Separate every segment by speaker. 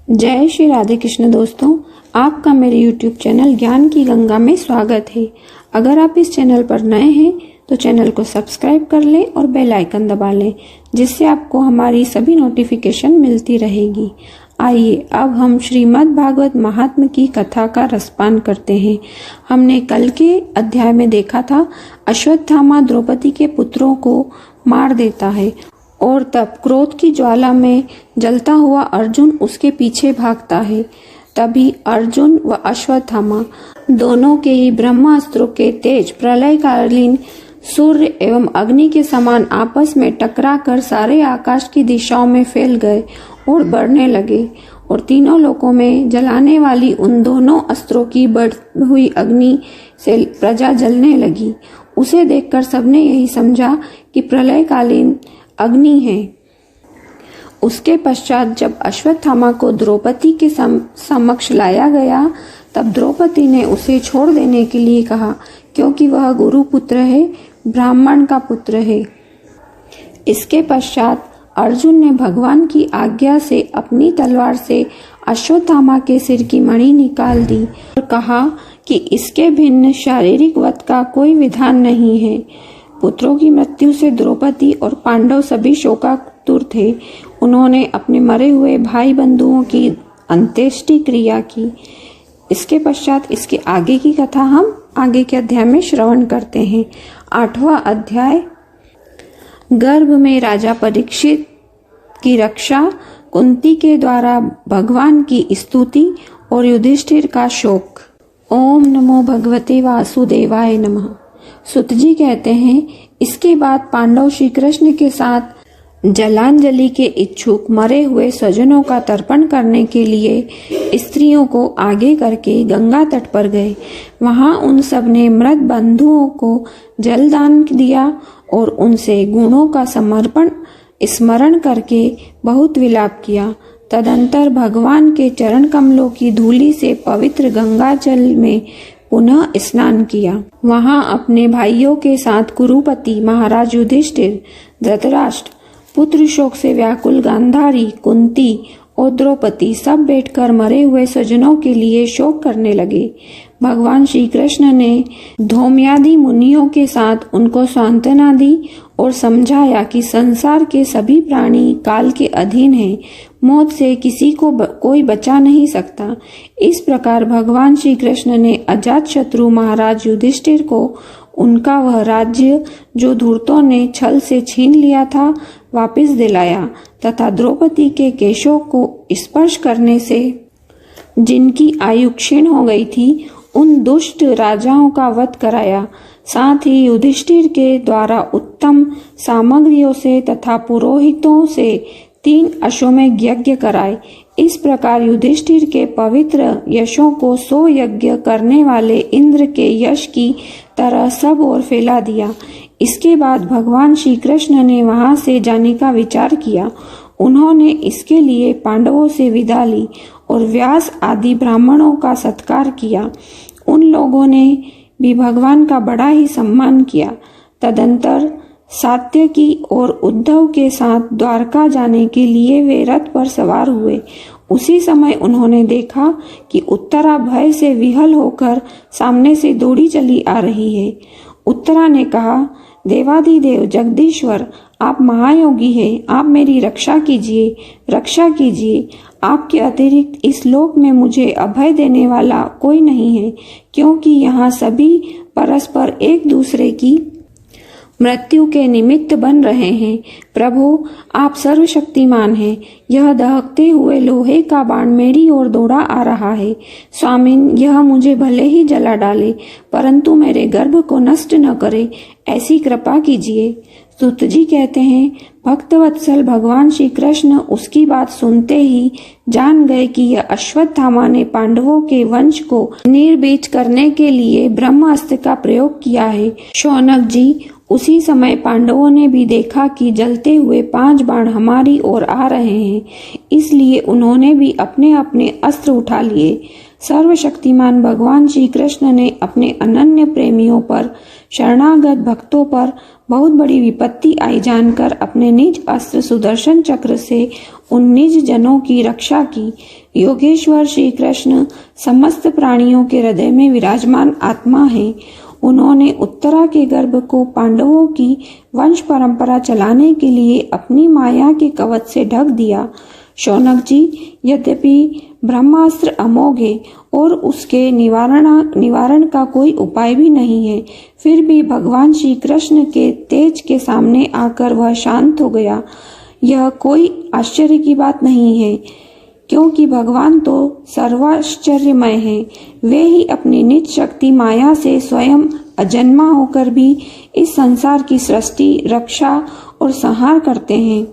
Speaker 1: जय श्री राधे कृष्ण दोस्तों, आपका मेरे YouTube चैनल ज्ञान की गंगा में स्वागत है। अगर आप इस चैनल पर नए हैं तो चैनल को सब्सक्राइब कर लें और बेल आइकन दबा लें, जिससे आपको हमारी सभी नोटिफिकेशन मिलती रहेगी। आइए अब हम श्रीमद् भागवत महात्म्य की कथा का रसपान करते हैं। हमने कल के अध्याय में देखा था अश्वत्थामा द्रौपदी के पुत्रों को मार देता है और तब क्रोध की ज्वाला में जलता हुआ अर्जुन उसके पीछे भागता है। तभी अर्जुन व अश्वत्थामा दोनों के ही ब्रह्मास्त्रों के तेज प्रलयकालीन सूर्य एवं अग्नि के समान आपस में टकराकर सारे आकाश की दिशाओं में फैल गए और बढ़ने लगे और तीनों लोकों में जलाने वाली उन दोनों अस्त्रों की बढ़ती हुई अग्नि से प्रजा जलने लगी। उसे देखकर सबने यही समझा कि प्रलयकालीन अग्नि है। उसके पश्चात जब अश्वत्थामा को द्रौपदी के समक्ष लाया गया तब द्रौपदी ने उसे छोड़ देने के लिए कहा, क्योंकि वह गुरु पुत्र है, ब्राह्मण का पुत्र है। इसके पश्चात अर्जुन ने भगवान की आज्ञा से अपनी तलवार से अश्वत्थामा के सिर की मणि निकाल दी और कहा कि इसके भिन्न शारीरिक वध का कोई विधान नहीं है। पुत्रों की मृत्यु से द्रौपदी और पांडव सभी शोकातुर थे। उन्होंने अपने मरे हुए भाई बंधुओं की अंत्येष्टि क्रिया की। इसके पश्चात इसके आगे की कथा हम आगे के अध्याय में श्रवण करते हैं। 8वां अध्याय, गर्भ में राजा परीक्षित की रक्षा, कुंती के द्वारा भगवान की स्तुति और युधिष्ठिर का शोक। ओम नमो भगवते वासुदेवाय नमः। सुत जी कहते हैं, इसके बाद पांडव श्री कृष्ण के साथ जलांजलि के इच्छुक मरे हुए स्वजनों का तर्पण करने के लिए स्त्रियों को आगे करके गंगा तट पर गए। वहां उन सब ने मृत बंधुओं को जलदान दिया और उनसे गुणों का स्मरण करके बहुत विलाप किया। तदंतर भगवान के चरण कमलों की धूलि से पवित्र गंगा जल में पुनः स्नान किया। वहां अपने भाइयों के साथ कुरुपति महाराज युधिष्ठिर, धृतराष्ट्र, पुत्र शोक से व्याकुल गांधारी, कुंती और द्रौपदी सब बैठकर मरे हुए स्वजनों के लिए शोक करने लगे। भगवान श्री कृष्ण ने धौम्यादि मुनियों के साथ उनको सांत्वना दी और समझाया कि संसार के सभी प्राणी काल के अधीन हैं, मौत से किसी को कोई बचा नहीं सकता। इस प्रकार भगवान श्री कृष्ण ने अजात शत्रु महाराज युधिष्ठिर को उनका वह राज्य जो धूर्तों ने छल से छीन लिया था वापस दिलाया तथा द्रौपदी के केशों को स्पर्श करने से जिनकी आयु क्षीण हो गई थी उन दुष्ट राजाओं का वध कराया। साथ ही युधिष्ठिर के द्वारा उत्तम सामग्रियों से तथा पुरोहितों से 3 अश्वमेध यज्ञ कराए। इस प्रकार युधिष्ठिर के पवित्र यशों को 100 यज्ञ करने वाले इंद्र के यश की तरह सब ओर फैला दिया। इसके बाद भगवान श्री कृष्ण ने वहां से जाने का विचार किया। उन्होंने इसके लिए पांडवों से विदा ली और व्यास आदि ब्राह्मणों का सत्कार किया। उन लोगों ने भी भगवान का बड़ा ही सम्मान किया। तदंतर सात्यकी और उद्धव के साथ द्वारका जाने के लिए वे रथ पर सवार हुए। उसी समय उन्होंने देखा कि उत्तरा भय से विहल होकर सामने से दौड़ी चली आ रही है। उत्तरा ने कहा, देवाधिदेव जगदीश्वर, आप महायोगी हैं, आप मेरी रक्षा कीजिए, रक्षा कीजिए। आपके अतिरिक्त इस लोक में मुझे अभय देने वाला कोई नहीं है, क्योंकि यहाँ सभी परस्पर एक दूसरे की मृत्यु के निमित्त बन रहे हैं। प्रभु, आप सर्वशक्तिमान हैं। यह दहकते हुए लोहे का बाण मेरी ओर दौड़ा आ रहा है। स्वामिन, यह मुझे भले ही जला डाले, परंतु मेरे गर्भ को नष्ट न करे, ऐसी कृपा कीजिए। सुत जी कहते हैं, भक्तवत्सल भगवान श्री कृष्ण उसकी बात सुनते ही जान गए कि यह अश्वत्थामा ने पांडवों के वंश को निर्बीज करने के लिए ब्रह्मास्त्र का प्रयोग किया है। शौनक जी, उसी समय पांडवों ने भी देखा कि जलते हुए 5 बाण हमारी ओर आ रहे हैं, इसलिए उन्होंने भी अपने अपने अस्त्र उठा लिए। सर्वशक्तिमान भगवान श्री कृष्ण ने अपने अनन्य प्रेमियों पर, शरणागत भक्तों पर बहुत बड़ी विपत्ति आई जानकर अपने निज अस्त्र सुदर्शन चक्र से उन निज जनों की रक्षा की। योगेश्वर श्री कृष्ण समस्त प्राणियों के हृदय में विराजमान आत्मा है। उन्होंने उत्तरा के गर्भ को पांडवों की वंश परंपरा चलाने के लिए अपनी माया के कवच से ढक दिया। शौनक जी, यद्यपि ब्रह्मास्त्र अमोघ है और उसके निवारण का कोई उपाय भी नहीं है, फिर भी भगवान श्री कृष्ण के तेज के सामने आकर वह शांत हो गया। यह कोई आश्चर्य की बात नहीं है, क्योंकि भगवान तो सर्वाश्चर्यमय है। वे ही अपनी निज शक्ति माया से स्वयं अजन्मा होकर भी इस संसार की सृष्टि, रक्षा और संहार करते हैं।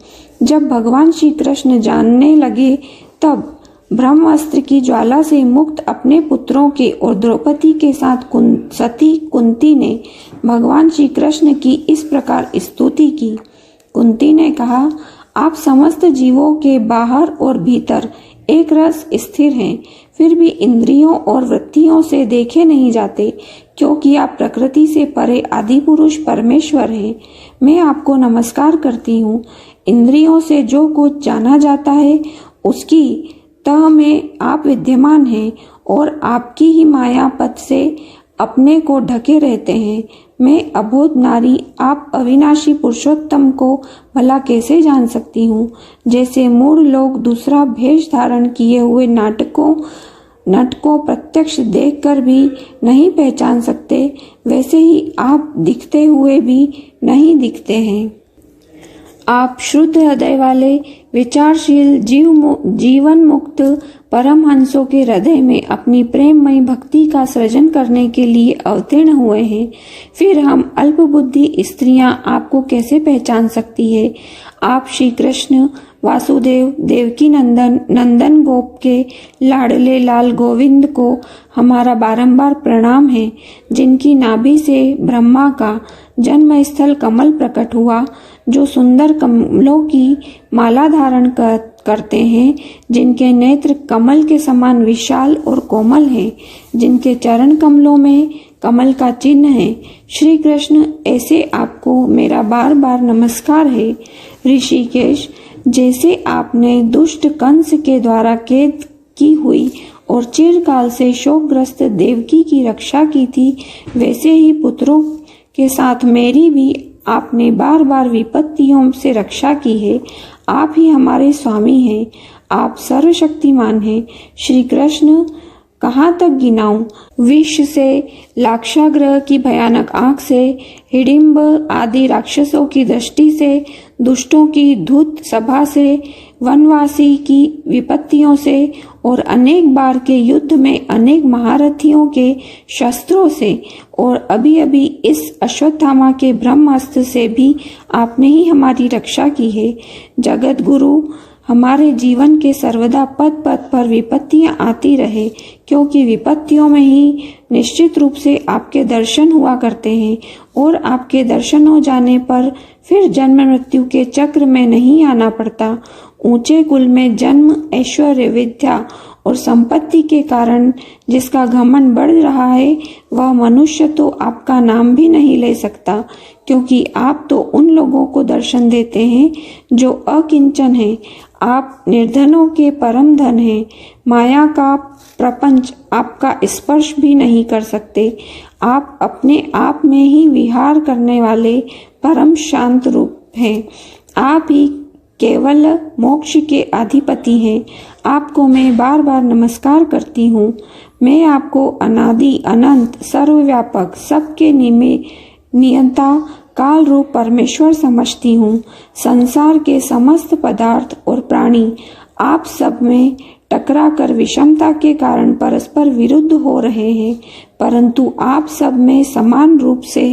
Speaker 1: जब भगवान श्री कृष्ण जानने लगे, तब ब्रह्मास्त्र की ज्वाला से मुक्त अपने पुत्रों के और द्रौपदी के साथ सती कुंती ने भगवान श्री कृष्ण की इस प्रकार स्तुति की। कुंती ने कहा, आप समस्त जीवों के बाहर और भीतर एक रस स्थिर हैं, फिर भी इंद्रियों और वृत्तियों से देखे नहीं जाते, क्योंकि आप प्रकृति से परे आदि पुरुष परमेश्वर हैं। मैं आपको नमस्कार करती हूँ। इंद्रियों से जो कुछ जाना जाता है, उसकी तह में आप विद्यमान हैं और आपकी ही माया पथ से अपने को ढके रहते हैं। मैं अबोध नारी, आप अविनाशी पुरुषोत्तम को भला कैसे जान सकती हूँ? जैसे मूढ़ लोग दूसरा भेष धारण किए हुए नाटकों प्रत्यक्ष देखकर भी नहीं पहचान सकते, वैसे ही आप दिखते हुए भी नहीं दिखते हैं। आप शुद्ध हृदय वाले विचारशील जीवन मुक्त परमहंसों के हृदय में अपनी प्रेममयी भक्ति का सृजन करने के लिए अवतीर्ण हुए हैं। फिर हम अल्पबुद्धि स्त्रियां आपको कैसे पहचान सकती है? आप श्री कृष्ण वासुदेव, देवकी नंदन गोप के लाडले लाल गोविंद को हमारा बारंबार प्रणाम है, जिनकी नाभि से ब्रह्मा का जन्म स्थल कमल प्रकट हुआ, जो सुंदर कमलों की माला धारण करते हैं, जिनके नेत्र कमल के समान विशाल और कोमल हैं, जिनके चरण कमलों में कमल का चिन्ह है। श्री कृष्ण, ऐसे आपको मेरा बार बार नमस्कार है। ऋषिकेश, जैसे आपने दुष्ट कंस के द्वारा कैद की हुई और चिरकाल से शोकग्रस्त देवकी की रक्षा की थी, वैसे ही पुत्रों के साथ मेरी भी आपने बार बार विपत्तियों से रक्षा की है। आप ही हमारे स्वामी हैं, आप सर्वशक्तिमान हैं। श्री कृष्ण, कहाँ तक गिनाऊं? विष से, लाक्षागृह की भयानक आंख से, हिडिंब आदि राक्षसों की दृष्टि से, दुष्टों की धूत सभा से, वनवासी की विपत्तियों से और अनेक बार के युद्ध में अनेक महारथियों के शस्त्रों से और अभी अभी इस अश्वत्थामा के ब्रह्मास्त्र से भी आपने ही हमारी रक्षा की है। जगत गुरु, हमारे जीवन के सर्वदा पद पद पर विपत्तियां आती रहे, क्योंकि विपत्तियों में ही निश्चित रूप से आपके दर्शन हुआ करते हैं और आपके दर्शन हो जाने पर फिर जन्म मृत्यु के चक्र में नहीं आना पड़ता। ऊंचे कुल में जन्म, ऐश्वर्य, विद्या और संपत्ति के कारण जिसका घमंड बढ़ रहा है, वह मनुष्य तो आपका नाम भी नहीं ले सकता, क्योंकि आप तो उन लोगों को दर्शन देते हैं जो अकिंचन हैं। आप निर्धनों के परम धन हैं। माया का प्रपंच आपका स्पर्श भी नहीं कर सकते। आप अपने आप में ही विहार करने वाले परम शांत रूप हैं। आप ही केवल मोक्ष के अधिपति हैं। आपको मैं बार बार नमस्कार करती हूँ। मैं आपको अनादि अनंत सर्वव्यापक सबके नियंता काल रूप परमेश्वर समझती हूँ। संसार के समस्त पदार्थ और प्राणी आप सब में टकरा कर विषमता के कारण परस्पर विरुद्ध हो रहे हैं, परंतु आप सब में समान रूप से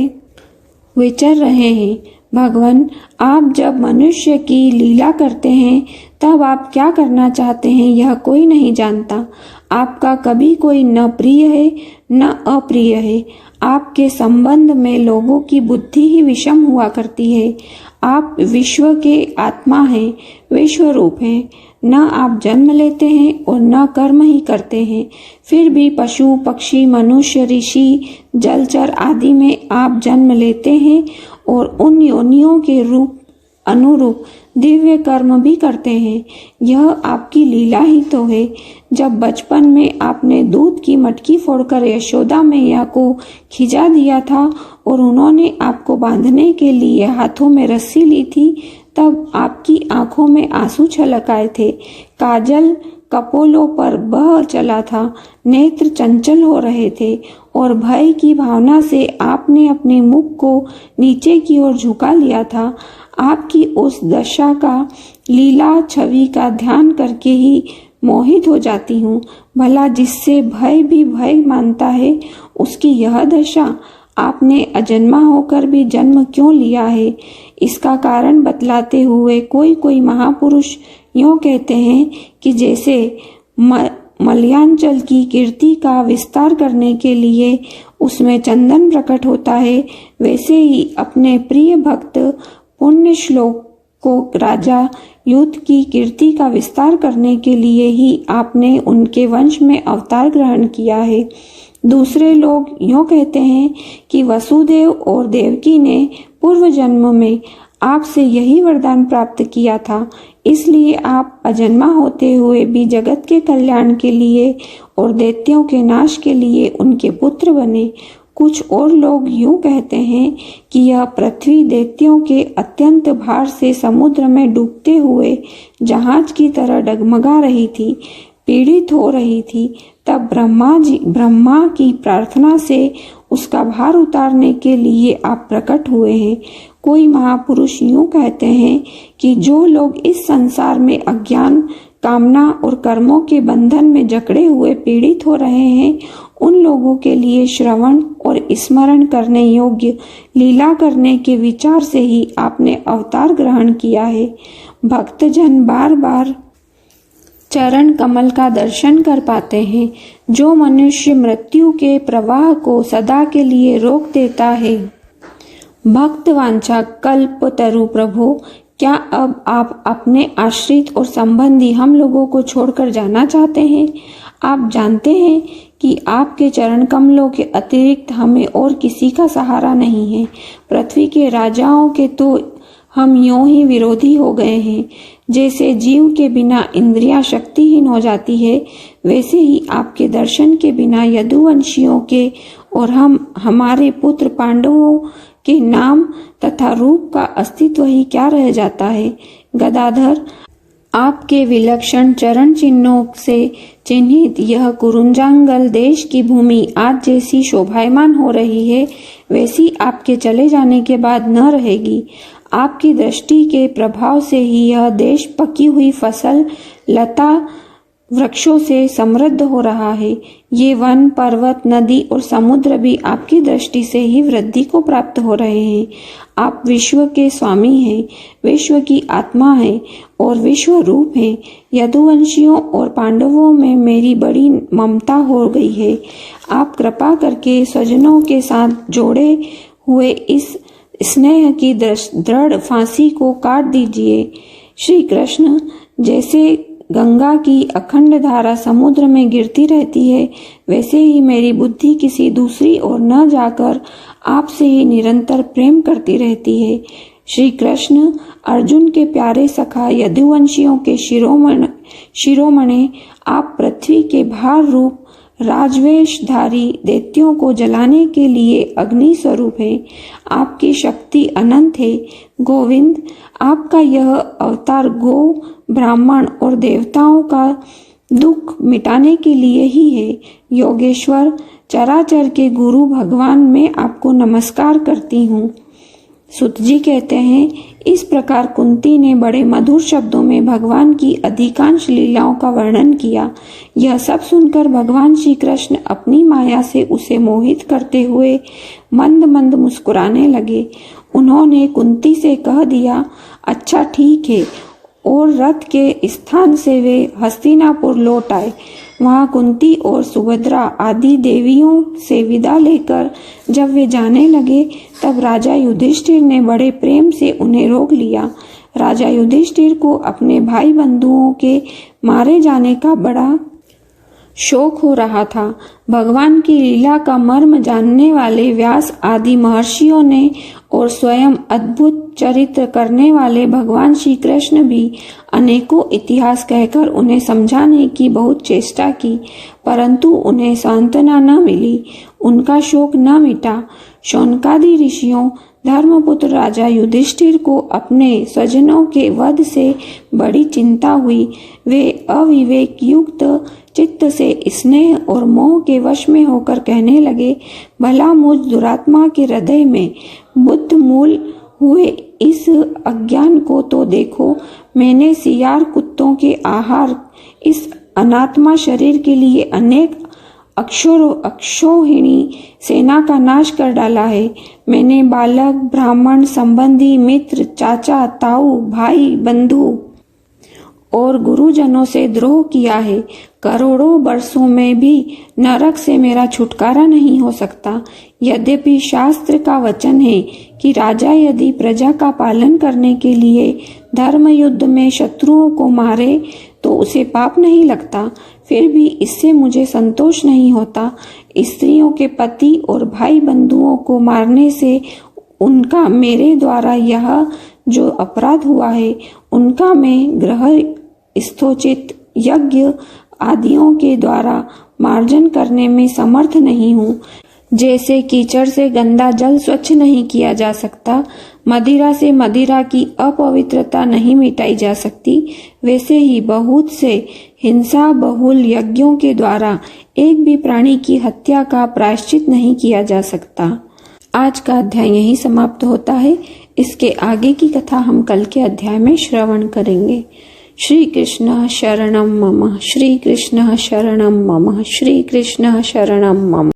Speaker 1: विचर रहे हैं। भगवान, आप जब मनुष्य की लीला करते हैं, तब आप क्या करना चाहते हैं यह कोई नहीं जानता। आपका कभी कोई न प्रिय है न अप्रिय है। आपके संबंध में लोगों की बुद्धि ही विषम हुआ करती है। आप विश्व के आत्मा हैं, विश्व रूप हैं। न आप जन्म लेते हैं और न कर्म ही करते हैं, फिर भी पशु पक्षी मनुष्य ऋषि जलचर आदि में आप जन्म लेते हैं और उन योनियों के रूप अनुरूप दिव्य कर्म भी करते हैं। यह आपकी लीला ही तो है। जब बचपन में आपने दूध की मटकी फोड़कर यशोदा मैया को खिंचा दिया था और उन्होंने आपको बांधने के लिए हाथों में रस्सी ली थी, तब आपकी आंखों में आंसू छलक आए थे, काजल कपोलों पर बह चला था, नेत्र चंचल हो रहे थे और भय की भावना से आपने अपने मुख को नीचे की ओर झुका लिया था। आपकी उस दशा का लीला छवि का ध्यान करके ही मोहित हो जाती हूँ। भला जिससे भय भी भय मानता है, उसकी यह दशा। आपने अजन्मा होकर भी जन्म क्यों लिया है, इसका कारण बतलाते हुए कोई महापुरुष यूँ कहते हैं कि जैसे मलयांचल की कीर्ति का विस्तार करने के लिए उसमें चंदन प्रकट होता है, वैसे ही अपने प्रिय भक्त पुण्य श्लोक को राजा युद्ध की कीर्ति का विस्तार करने के लिए ही आपने उनके वंश में अवतार ग्रहण किया है। दूसरे लोग यूँ कहते हैं कि वसुदेव और देवकी ने पूर्व जन्म में आपसे यही वरदान प्राप्त किया था, इसलिए आप अजन्मा होते हुए भी जगत के कल्याण के लिए और दैत्यों के नाश के लिए उनके पुत्र बने। कुछ और लोग यूं कहते हैं कि यह पृथ्वी दैत्यों के अत्यंत भार से समुद्र में डूबते हुए जहाज की तरह डगमगा रही थी, पीड़ित हो रही थी। तब ब्रह्मा की प्रार्थना से उसका भार उतारने के लिए आप प्रकट हुए हैं। कोई महापुरुष यूं कहते हैं कि जो लोग इस संसार में अज्ञान, कामना और कर्मों के बंधन में जकड़े हुए पीड़ित हो रहे हैं, उन लोगों के लिए श्रवण और स्मरण करने योग्य लीला करने के विचार से ही आपने अवतार ग्रहण किया है। भक्तजन बार बार चरण कमल का दर्शन कर पाते हैं, जो मनुष्य मृत्यु के प्रवाह को सदा के लिए रोक देता है। भक्त वांछा कल्प तरु प्रभु, क्या अब आप अपने आश्रित और संबंधी हम लोगों को छोड़कर जाना चाहते हैं? आप जानते हैं कि आपके चरण कमलों के अतिरिक्त हमें और किसी का सहारा नहीं है। पृथ्वी के राजाओं के तो हम यूं ही विरोधी हो गए हैं। जैसे जीव के बिना इंद्रियां शक्तिहीन हो जाती है, वैसे ही आपके दर्शन के बिना यदुवंशियों के और हमारे पुत्र पांडवों के नाम तथा रूप का अस्तित्व ही क्या रह जाता है। गदाधर, आपके विलक्षण चरण चिन्हों से चिन्हित यह कुरुंजांगल देश की भूमि आज जैसी शोभायमान हो रही है, वैसी आपके चले जाने के बाद न रहेगी। आपकी दृष्टि के प्रभाव से ही यह देश पकी हुई फसल, लता, वृक्षों से समृद्ध हो रहा है। ये वन, पर्वत, नदी और समुद्र भी आपकी दृष्टि से ही वृद्धि को प्राप्त हो रहे हैं। आप विश्व के स्वामी हैं, विश्व की आत्मा हैं और विश्व रूप हैं। यदुवंशियों और पांडवों में मेरी बड़ी ममता हो गई है। आप कृपा करके स्वजनों के साथ जोड़े हुए इस स्नेह की दृढ़ फांसी को काट दीजिए। श्री कृष्ण, जैसे गंगा की अखंड धारा समुद्र में गिरती रहती है, वैसे ही मेरी बुद्धि किसी दूसरी ओर न जाकर आपसे ही निरंतर प्रेम करती रहती है। श्री कृष्ण, अर्जुन के प्यारे सखा यदुवंशियों के शिरोमणे, आप पृथ्वी के भार रूप राजवेशधारी दैत्यों को जलाने के लिए अग्नि स्वरूप है। आपकी शक्ति अनंत है। गोविंद, आपका यह अवतार गो, ब्राह्मण और देवताओं का दुख मिटाने के लिए ही है। योगेश्वर, चराचर के गुरु भगवान, मैं आपको नमस्कार करती हूँ। सुत जी कहते हैं, इस प्रकार कुंती ने बड़े मधुर शब्दों में भगवान की अधिकांश लीलाओं का वर्णन किया। यह सब सुनकर भगवान श्री कृष्ण अपनी माया से उसे मोहित करते हुए मंद मंद मुस्कुराने लगे। उन्होंने कुंती से कह दिया, अच्छा ठीक है, और रथ के स्थान से वे हस्तिनापुर लौट आए। वहां कुंती और सुभद्रा आदि देवियों से विदा लेकर जब वे जाने लगे, तब राजा युधिष्ठिर ने बड़े प्रेम से उन्हें रोक लिया। राजा युधिष्ठिर को अपने भाई बंधुओं के मारे जाने का बड़ा शोक हो रहा था। भगवान की लीला का मर्म जानने वाले व्यास आदि महर्षियों ने और स्वयं अद्भुत चरित्र करने वाले भगवान श्री कृष्ण भी अनेकों इतिहास कहकर उन्हें समझाने की बहुत चेष्टा की, परंतु उन्हें सांत्वना न मिली, उनका शोक न मिटा। शौनकादि ऋषियों धर्मपुत्र राजा युधिष्ठिर को अपने स्वजनों के वध से बड़ी चिंता हुई। वे अविवेक युक्त चित्त से स्नेह और मोह के वश में होकर कहने लगे, भला मुझ दुरात्मा के हृदय में बुद्ध मूल हुए इस अज्ञान को तो देखो। मैंने सियार कुत्तों के आहार इस अनात्मा शरीर के लिए अनेक अक्षोहिणी सेना का नाश कर डाला है। मैंने बालक, ब्राह्मण, संबंधी, मित्र, चाचा, ताऊ, भाई, बंधु और गुरुजनों से द्रोह किया है। करोड़ों वर्षों में भी नरक से मेरा छुटकारा नहीं हो सकता। यद्यपि शास्त्र का वचन है कि राजा यदि प्रजा का पालन करने के लिए धर्म युद्ध में शत्रुओं को मारे तो उसे पाप नहीं लगता, फिर भी इससे मुझे संतोष नहीं होता। स्त्रियों के पति और भाई बंधुओं को मारने से उनका मेरे द्वारा यह जो अपराध हुआ है, उनका मैं ग्रह स्थोचित यज्ञ आदियों के द्वारा मार्जन करने में समर्थ नहीं हूँ। जैसे कीचड़ से गंदा जल स्वच्छ नहीं किया जा सकता, मदिरा से मदिरा की अपवित्रता नहीं मिटाई जा सकती, वैसे ही बहुत से हिंसा बहुल यज्ञों के द्वारा एक भी प्राणी की हत्या का प्रायश्चित नहीं किया जा सकता। आज का अध्याय यहीं समाप्त होता है। इसके आगे की कथा हम कल के अध्याय में श्रवण करेंगे। श्री कृष्ण शरणं मम, श्री कृष्ण शरणं मम, श्री कृष्ण शरणं मम।